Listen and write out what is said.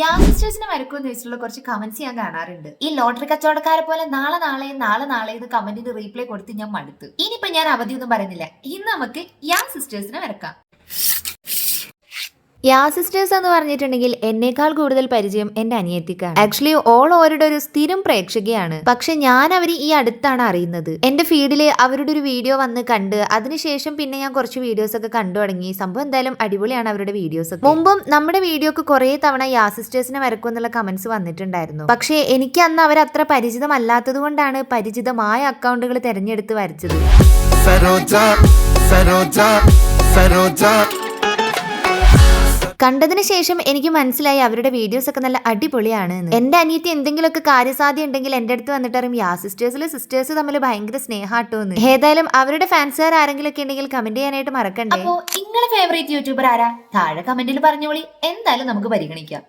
യാസിസ്റ്റേഴ്സിനെ വരക്കുമെന്ന് വെച്ചിട്ടുള്ള കുറച്ച് കമന്റ്സ് ഞാൻ കാണാറുണ്ട്. ഈ ലോട്ടറി കച്ചവടക്കാരെ പോലെ നാളെ നാളെ എന്ന് കമന്റിന് റീപ്ലൈ കൊടുത്ത് ഞാൻ മടുത്തു. ഇനിയിപ്പോ ഞാൻ അവധിയൊന്നും പറയുന്നില്ല. ഇന്ന് നമുക്ക് സിസ്റ്റേഴ്സിനെ വരക്കാം. സിസ്റ്റേഴ്സ് എന്ന് പറഞ്ഞിട്ടുണ്ടെങ്കിൽ എന്നേക്കാൾ കൂടുതൽ പരിചയം എന്റെ അനിയത്തിക്കാണ്. ആക്ച്വലി ഓരുടെ ഒരു സ്ഥിരം പ്രേക്ഷകയാണ്. പക്ഷെ ഞാൻ അവര് ഈ അടുത്താണ് അറിയുന്നത്. എന്റെ ഫീഡില് അവരുടെ ഒരു വീഡിയോ വന്ന് കണ്ട് അതിനുശേഷം പിന്നെ ഞാൻ കുറച്ച് വീഡിയോസ് ഒക്കെ കണ്ടു തുടങ്ങി. സംഭവം എന്തായാലും അടിപൊളിയാണ് അവരുടെ വീഡിയോസ് ഒക്കെ. മുമ്പും നമ്മുടെ വീഡിയോക്ക് കുറെ തവണ സിസ്റ്റേഴ്സിനെ വരക്കും എന്നുള്ള കമന്റ്സ് വന്നിട്ടുണ്ടായിരുന്നു. പക്ഷെ എനിക്ക് അന്ന് അവർ അത്ര പരിചിതമല്ലാത്തത് കൊണ്ടാണ് പരിചിതമായ അക്കൗണ്ടുകൾ തെരഞ്ഞെടുത്ത് വരച്ചത്. കണ്ടതിന് ശേഷം എനിക്ക് മനസ്സിലായി അവരുടെ വീഡിയോസ് ഒക്കെ നല്ല അടിപൊളിയാണ്. എന്റെ അനിയത്തി എന്തെങ്കിലുമൊക്കെ കാര്യസാധ്യം ഉണ്ടെങ്കിൽ എന്റെ അടുത്ത് വന്നിട്ട് അറിയും സിസ്റ്റേഴ്സ് തമ്മിൽ ഭയങ്കര സ്നേഹാട്ടോന്ന്. ഏതായാലും അവരുടെ ഫാൻസുകാർ ആരെങ്കിലും ഒക്കെ ഉണ്ടെങ്കിൽ കമന്റ് ചെയ്യാനായിട്ട് മറക്കണ്ടേ. അപ്പോ നിങ്ങളുടെ ഫേവറേറ്റ് യൂട്യൂബർ ആരാ? താഴെ കമന്റിൽ പറഞ്ഞോളി. എന്തായാലും നമുക്ക് പരിഗണിക്കാം.